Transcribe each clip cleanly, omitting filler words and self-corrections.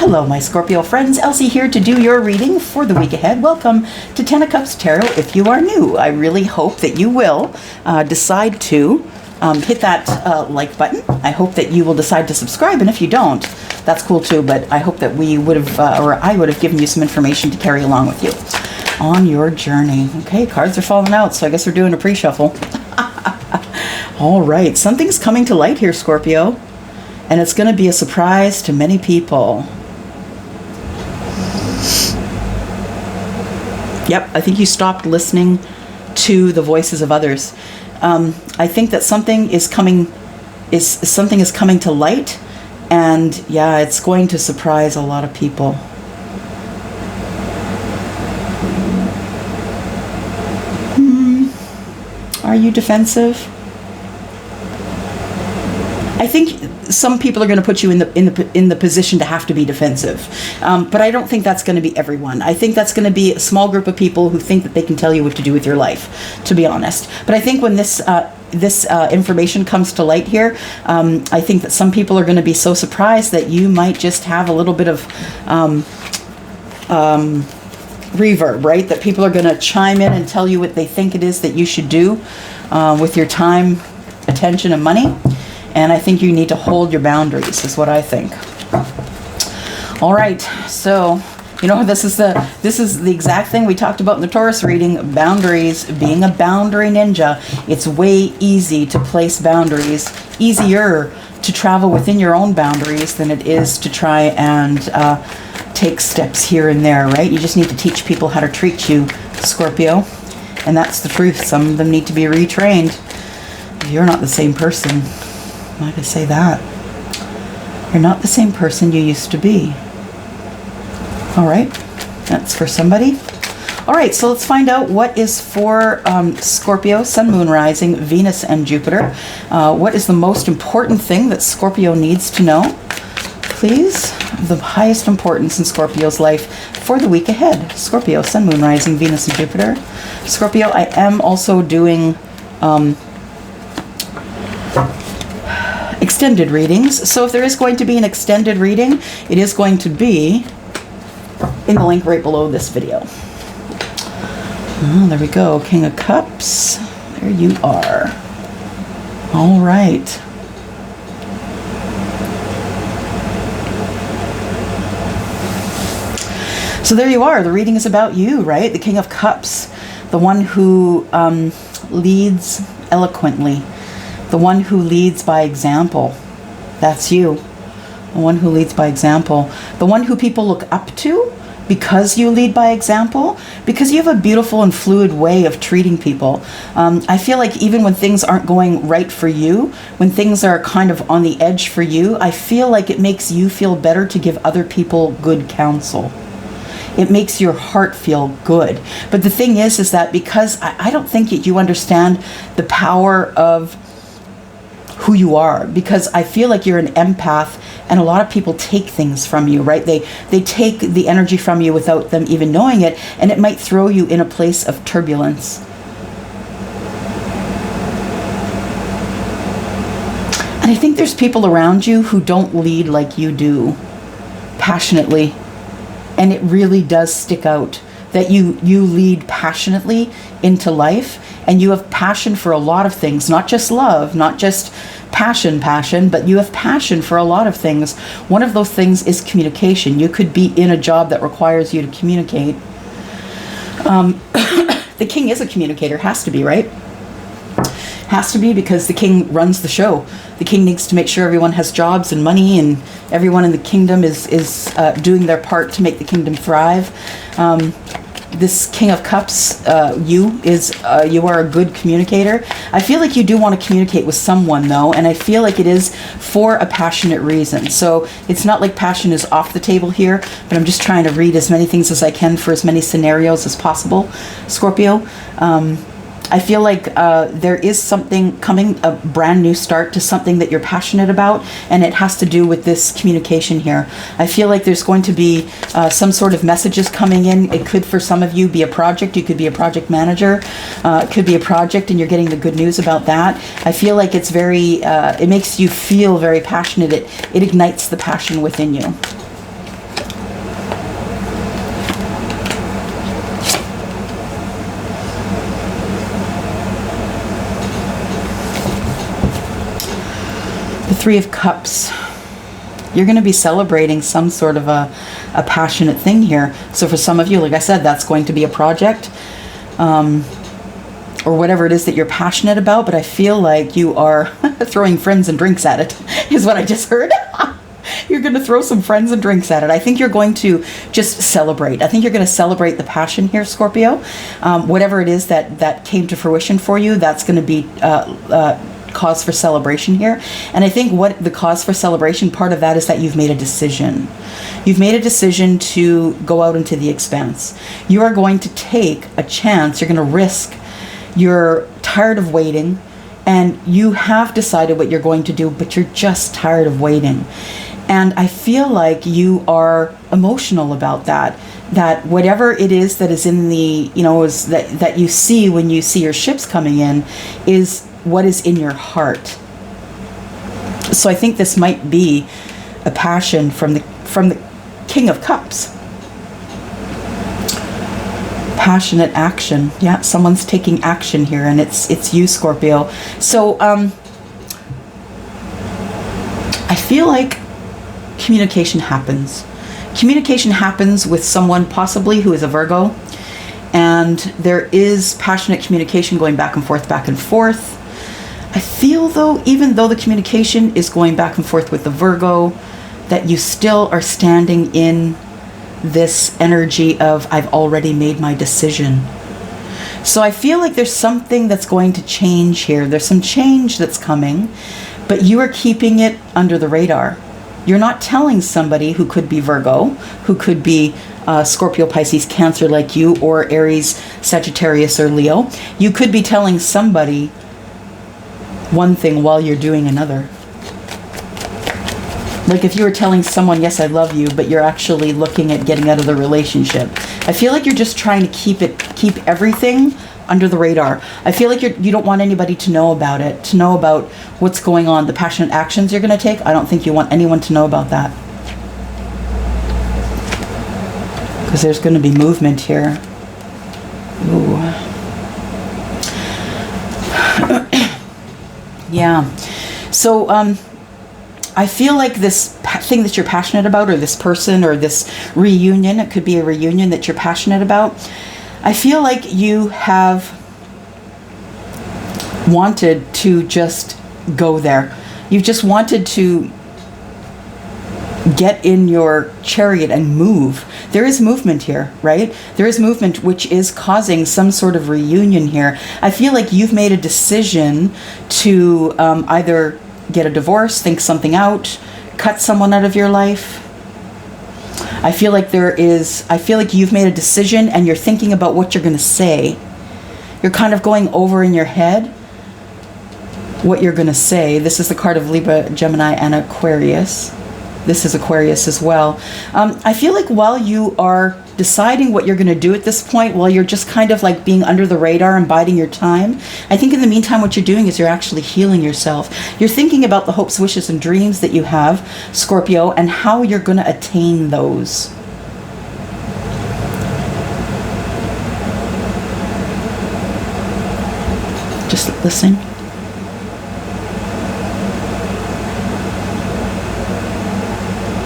Hello, my Scorpio friends. Elsie here to do your reading for the week ahead. Welcome to Ten of Cups Tarot. If you are new, I really hope that you will decide to hit that like button. I hope that you will decide to subscribe, and if you don't, that's cool too, but I hope that we would have, or I would have given you some information to carry along with you on your journey. Okay, cards are falling out, so I guess we're doing a pre-shuffle. All right, something's coming to light here, Scorpio, and it's going to be a surprise to many people. Yep, I think you stopped listening to the voices of others. I think that something is coming to light, and yeah, it's going to surprise a lot of people. Are you defensive? I think some people are going to put you in the position to have to be defensive, but I don't think that's going to be everyone. I think that's going to be a small group of people who think that they can tell you what to do with your life, to be honest. But I think when this information comes to light here, I think that some people are going to be so surprised that you might just have a little bit of reverb, right? That people are going to chime in and tell you what they think it is that you should do with your time, attention, and money. And I think you need to hold your boundaries, is what I think. All right, so you know, this is the exact thing we talked about in the Taurus reading. Boundaries, being a boundary ninja. It's way easy to place boundaries, easier to travel within your own boundaries than it is to try and take steps here and there, right? You just need to teach people how to treat you, Scorpio. And that's the truth. Some of them need to be retrained. You're not the same person. Why did I say that? You're not the same person you used to be. All right, that's for somebody. All right, so let's find out what is for Scorpio, Sun, Moon, Rising, Venus, and Jupiter. What is the most important thing that Scorpio needs to know? Please, the highest importance in Scorpio's life for the week ahead. Scorpio, Sun, Moon, Rising, Venus, and Jupiter. Scorpio, I am also doing extended readings. So if there is going to be an extended reading, it is going to be in the link right below this video. Oh, there we go. King of Cups. There you are. All right. So there you are. The reading is about you, right? The King of Cups. The one who leads eloquently. The one who leads by example. That's you. The one who leads by example. The one who people look up to because you lead by example. Because you have a beautiful and fluid way of treating people. I feel like even when things aren't going right for you, when things are kind of on the edge for you, I feel like it makes you feel better to give other people good counsel. It makes your heart feel good. But the thing is that because I don't think that you understand the power of who you are, because I feel like you're an empath, and a lot of people take things from you, right? They take the energy from you without them even knowing it, and it might throw you in a place of turbulence. And I think there's people around you who don't lead like you do, passionately, and it really does stick out that you lead passionately into life, and you have passion for a lot of things, not just love, not just passion, but you have passion for a lot of things. One of those things is communication. You could be in a job that requires you to communicate. The king is a communicator, has to be, right? Has to be, because the king runs the show. The king needs to make sure everyone has jobs and money, and everyone in the kingdom is doing their part to make the kingdom thrive. This King of Cups, you are a good communicator. I feel like you do want to communicate with someone, though, and I feel like it is for a passionate reason. So it's not like passion is off the table here, but I'm just trying to read as many things as I can for as many scenarios as possible, Scorpio. I feel like there is something coming, a brand new start to something that you're passionate about, and it has to do with this communication here. I feel like there's going to be some sort of messages coming in. It could, for some of you, be a project. You could be a project manager. It could be a project, and you're getting the good news about that. I feel like it's very, it makes you feel very passionate. It ignites the passion within you. Three of Cups. You're going to be celebrating some sort of a passionate thing here. So for some of you, like I said, that's going to be a project or whatever it is that you're passionate about. But I feel like you are throwing friends and drinks at it, is what I just heard. You're going to throw some friends and drinks at it. I think you're going to just celebrate. I think you're going to celebrate the passion here, Scorpio. Whatever it is that came to fruition for you, that's going to be cause for celebration here. And I think what the cause for celebration, part of that is that you've made a decision. You've made a decision to go out into the expanse. You are going to take a chance. You're going to risk. You're tired of waiting, and you have decided what you're going to do, but you're just tired of waiting. And I feel like you are emotional about that. That whatever it is that is in the, is that you see when you see your ships coming in is what is in your heart. So I think this might be a passion from the King of Cups. Passionate action. Yeah, someone's taking action here, and it's you, Scorpio. So I feel like communication happens. Communication happens with someone possibly who is a Virgo, and there is passionate communication going back and forth, back and forth. I feel though, even though the communication is going back and forth with the Virgo, that you still are standing in this energy of, I've already made my decision. So I feel like there's something that's going to change here. There's some change that's coming, but you are keeping it under the radar. You're not telling somebody who could be Virgo, who could be Scorpio, Pisces, Cancer like you, or Aries, Sagittarius, or Leo. You could be telling somebody one thing while you're doing another. Like if you were telling someone, yes, I love you, but you're actually looking at getting out of the relationship. I feel like you're just trying to keep everything under the radar. I feel like you don't want anybody to know about it, to know about what's going on, the passionate actions you're going to take. I don't think you want anyone to know about that. Because there's going to be movement here. Ooh. Yeah. So I feel like this thing that you're passionate about, or this person, or this reunion, it could be a reunion that you're passionate about. I feel like you have wanted to just go there. You've just wanted to get in your chariot and move. There is movement here, right? There is movement which is causing some sort of reunion here. I feel like you've made a decision to either get a divorce, think something out, cut someone out of your life. I feel like you've made a decision, and you're thinking about what you're going to say. You're kind of going over in your head what you're going to say. This is the card of Libra, Gemini, and Aquarius. This is Aquarius as well. I feel like while you are deciding what you're going to do at this point, while you're just kind of like being under the radar and biding your time, I think in the meantime what you're doing is you're actually healing yourself. You're thinking about the hopes, wishes, and dreams that you have, Scorpio, and how you're going to attain those. Just listen.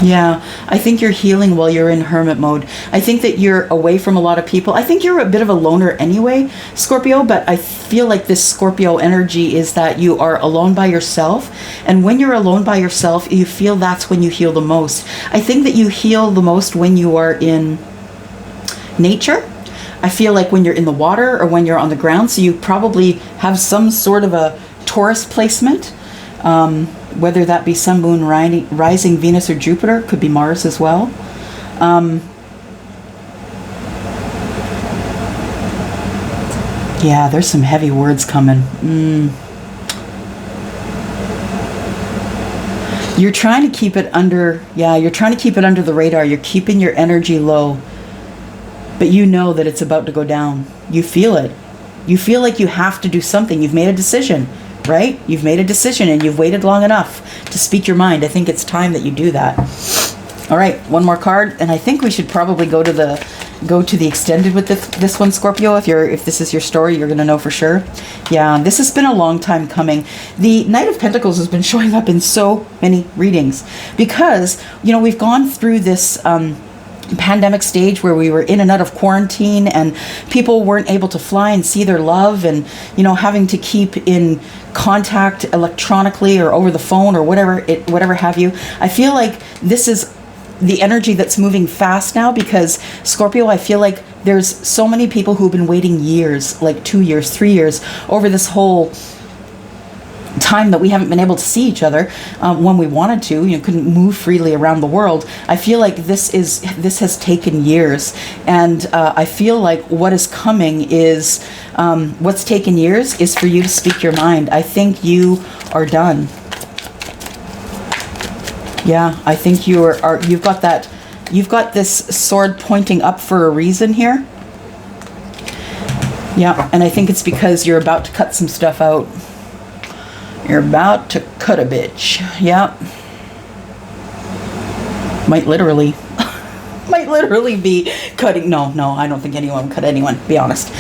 Yeah, I think you're healing while you're in hermit mode. I think that you're away from a lot of people. I think you're a bit of a loner anyway, Scorpio, but I feel like this Scorpio energy is that you are alone by yourself. And when you're alone by yourself, you feel that's when you heal the most. I think that you heal the most when you are in nature. I feel like when you're in the water or when you're on the ground, so you probably have some sort of a Taurus placement. Whether that be Sun, Moon, rising, Venus, or Jupiter, could be Mars as well. Yeah, there's some heavy words coming. You're trying to keep it under, you're trying to keep it under the radar. You're keeping your energy low, but you know that it's about to go down. You feel it. You feel like you have to do something. You've made a decision. Right? You've made a decision and you've waited long enough to speak your mind. I think it's time that you do that. All right, one more card, and I think we should probably go to the go to the extended with this one, Scorpio. If this is your story, you're going to know for sure. Yeah, this has been a long time coming. The Knight of Pentacles has been showing up in so many readings because, you know, we've gone through this pandemic stage where we were in and out of quarantine and people weren't able to fly and see their love, and, you know, having to keep in contact electronically or over the phone or whatever have you. I feel like this is the energy that's moving fast now because, Scorpio, I feel like there's so many people who've been waiting years, like 2 years, 3 years, over this whole time that we haven't been able to see each other when we wanted to. You couldn't move freely around the world. I feel like this has taken years, and I feel like what is coming is what's taken years is for you to speak your mind. I think you are done. Yeah, I think you've got this sword pointing up for a reason here. Yeah, and I think it's because you're about to cut some stuff out. You're about to cut a bitch. Yeah. Might literally be cutting. No, I don't think anyone would cut anyone, be honest.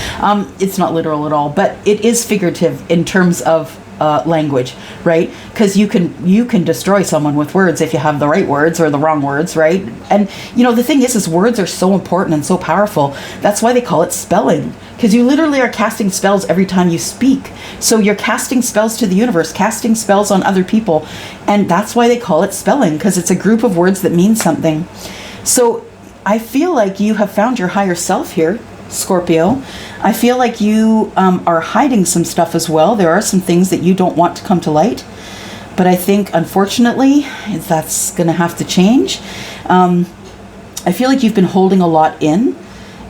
It's not literal at all, but it is figurative in terms of language, right? Because you can destroy someone with words if you have the right words or the wrong words, right? And, you know, the thing is words are so important and so powerful. That's why they call it spelling, because you literally are casting spells every time you speak. So you're casting spells to the universe, casting spells on other people, and that's why they call it spelling, because it's a group of words that mean something. So I feel like you have found your higher self here, Scorpio. I feel like you are hiding some stuff as well. There are some things that you don't want to come to light, but I think, unfortunately, that's going to have to change. I feel like you've been holding a lot in,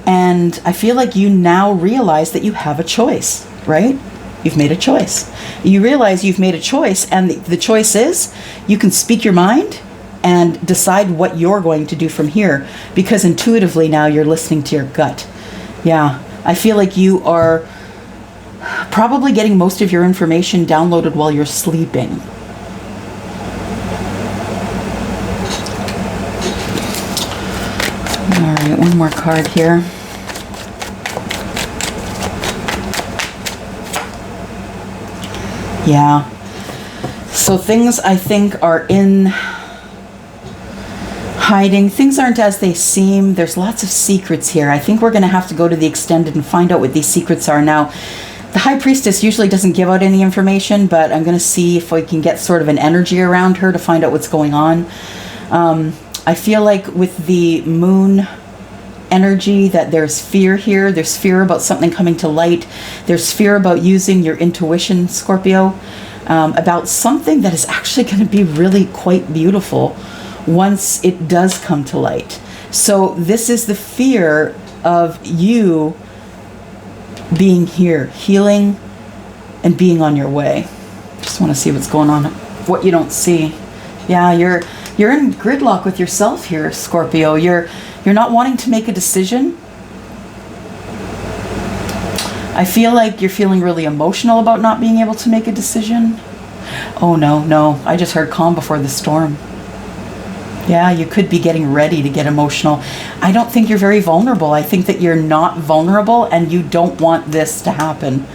and I feel like you now realize that you have a choice, right? You've made a choice. You realize you've made a choice, and the choice is you can speak your mind and decide what you're going to do from here, because intuitively now you're listening to your gut. Yeah, I feel like you are probably getting most of your information downloaded while you're sleeping. All right, one more card here. Yeah. So things, I think, are in hiding. Things aren't as they seem. There's lots of secrets here. I think we're going to have to go to the extended and find out what these secrets are. Now, the High Priestess usually doesn't give out any information, but I'm going to see if we can get sort of an energy around her to find out what's going on. I feel like with the Moon energy that there's fear here. There's fear about something coming to light. There's fear about using your intuition, Scorpio, about something that is actually going to be really quite beautiful once it does come to light. So this is the fear of you being here, healing and being on your way. Just want to see what's going on, what you don't see. Yeah, you're in gridlock with yourself here, Scorpio. You're not wanting to make a decision. I feel like you're feeling really emotional about not being able to make a decision. Oh, no. I just heard calm before the storm. Yeah, you could be getting ready to get emotional. I don't think you're very vulnerable. I think that you're not vulnerable and you don't want this to happen.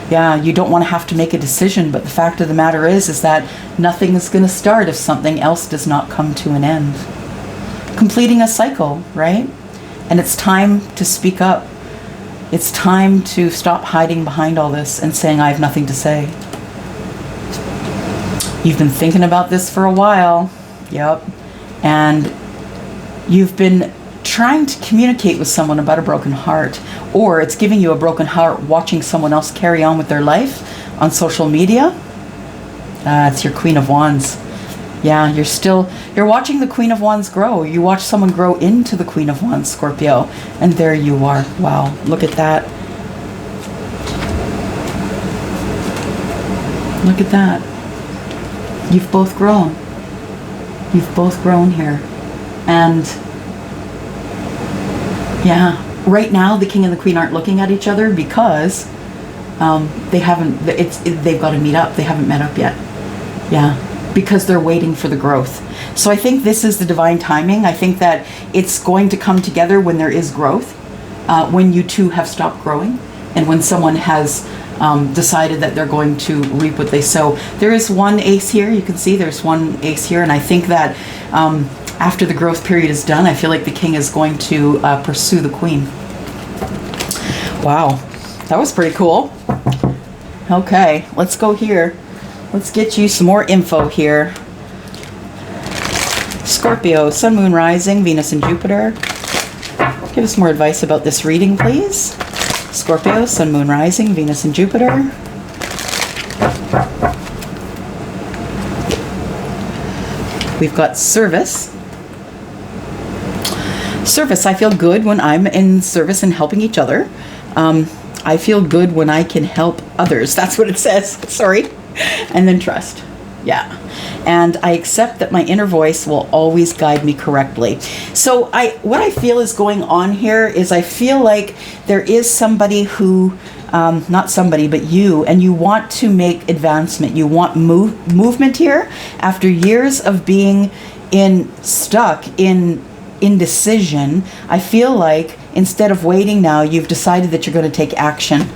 Yeah, you don't want to have to make a decision, but the fact of the matter is that nothing is going to start if something else does not come to an end. Completing a cycle, right? And it's time to speak up. It's time to stop hiding behind all this and saying, I have nothing to say. You've been thinking about this for a while. Yep. And you've been trying to communicate with someone about a broken heart, or it's giving you a broken heart watching someone else carry on with their life on social media. It's your Queen of Wands. Yeah, you're watching the Queen of Wands grow. You watch someone grow into the Queen of Wands, Scorpio, and there you are. Wow, look at that. Look at that. You've both grown. You've both grown here. And yeah, right now the King and the Queen aren't looking at each other because they've got to meet up. They haven't met up yet. Yeah. because they're waiting for the growth. So I think this is the divine timing. I think that it's going to come together when there is growth, when you two have stopped growing, and when someone has decided that they're going to reap what they sow. There is one ace here. You can see there's one ace here, and I think that after the growth period is done, I feel like the king is going to pursue the queen. Wow, that was pretty cool. Okay, let's go here. Let's get you some more info here. Scorpio, Sun, Moon, Rising, Venus, and Jupiter. Give us more advice about this reading, please. Scorpio, Sun, Moon, Rising, Venus, and Jupiter. We've got service. Service, I feel good when I'm in service and helping each other. I feel good when I can help others. That's what it says. Sorry. And then trust. Yeah. And I accept that my inner voice will always guide me correctly. So what I feel is going on here is I feel like there is somebody who, not somebody, but you, and you want to make advancement. You want movement here after years of being stuck in indecision. I feel like instead of waiting now, you've decided that you're going to take action.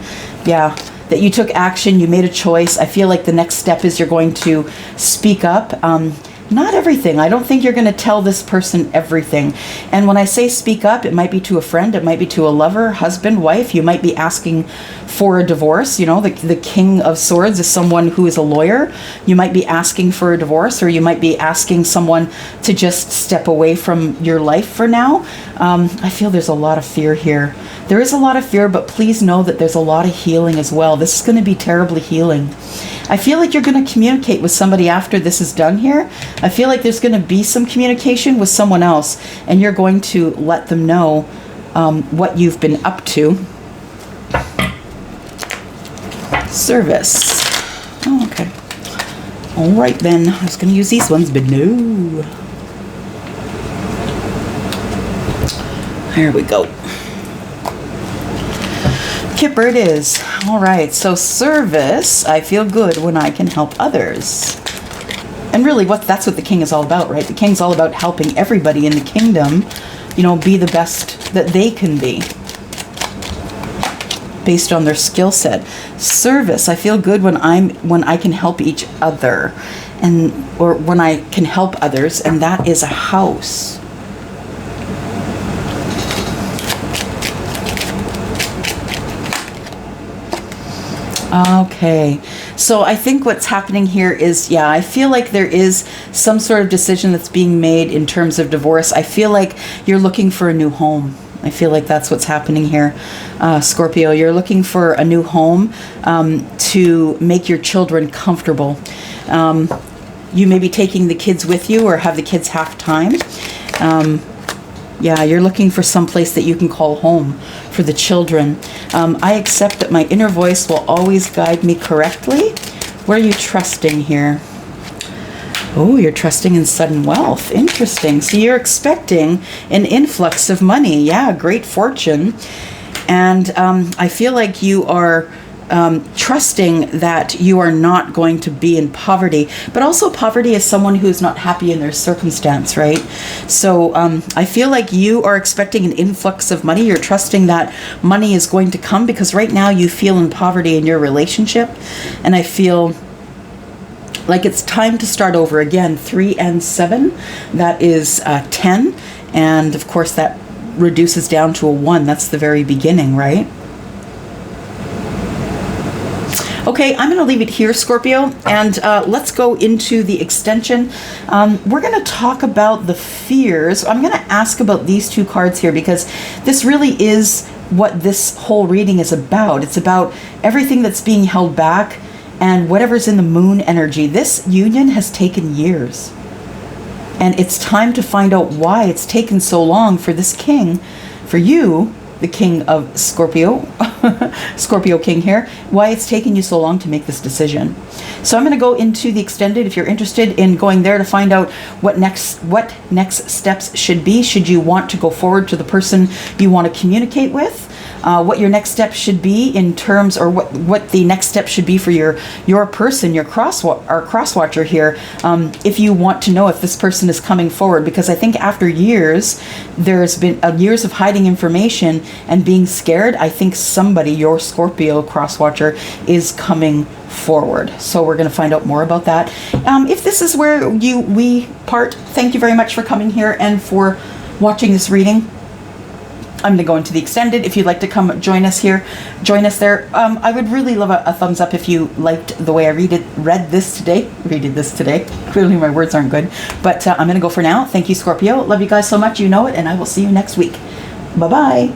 Yeah, that you took action, you made a choice. I feel like the next step is you're going to speak up. Not everything. I don't think you're going to tell this person everything. And when I say speak up, it might be to a friend, it might be to a lover, husband, wife. You might be asking for a divorce. You know, the King of Swords is someone who is a lawyer. You might be asking for a divorce, or you might be asking someone to just step away from your life for now. I feel there's a lot of fear here. There is a lot of fear, but please know that there's a lot of healing as well. This is going to be terribly healing. I feel like you're going to communicate with somebody after this is done here. I feel like there's going to be some communication with someone else, and you're going to let them know what you've been up to. Service. Oh, okay. All right, then. I was going to use these ones, but no. Here we go. Kipper it is. All right, so service, I feel good when I can help others. And really, that's what the king is all about, right? The king's all about helping everybody in the kingdom, you know, be the best that they can be based on their skill set. Service, I feel good when I can help each other, or when I can help others, and that is a house. Okay, so I think what's happening here is, yeah, I feel like there is some sort of decision that's being made in terms of divorce. I feel like you're looking for a new home. I feel like that's what's happening here. Scorpio, you're looking for a new home to make your children comfortable. You may be taking the kids with you, or have the kids half time. Yeah, you're looking for some place that you can call home for the children. I accept that my inner voice will always guide me correctly. What are you trusting here? Oh, you're trusting in sudden wealth. Interesting. So you're expecting an influx of money. Yeah, great fortune. And I feel like you are trusting that you are not going to be in poverty. But also poverty is someone who's not happy in their circumstance, right? So I feel like you are expecting an influx of money. You're trusting that money is going to come, because right now you feel in poverty in your relationship. And I feel like it's time to start over again. 3 and 7, that is 10. And of course that reduces down to a 1. That's the very beginning, right? Okay, I'm going to leave it here, Scorpio, and let's go into the extension. We're going to talk about the fears. I'm going to ask about these 2 cards here, because this really is what this whole reading is about. It's about everything that's being held back and whatever's in the moon energy. This union has taken years, and it's time to find out why it's taken so long for this king, for you, the king of Scorpio, Scorpio king here, why it's taken you so long to make this decision. So I'm going to go into the extended. If you're interested in going there to find out what next steps should be, should you want to go forward to the person you want to communicate with, what your next step should be in terms, or what the next step should be for your person, your cross watcher here, if you want to know if this person is coming forward. Because I think after years, there's been years of hiding information and being scared, I think somebody, your Scorpio cross watcher, is coming forward. So we're going to find out more about that. If this is where we part, thank you very much for coming here and for watching this reading. I'm going to go into the extended. If you'd like to come join us here, join us there. I would really love a thumbs up if you liked the way I read this today. Clearly my words aren't good, but I'm going to go for now. Thank you, Scorpio. Love you guys so much. You know it, and I will see you next week. Bye-bye.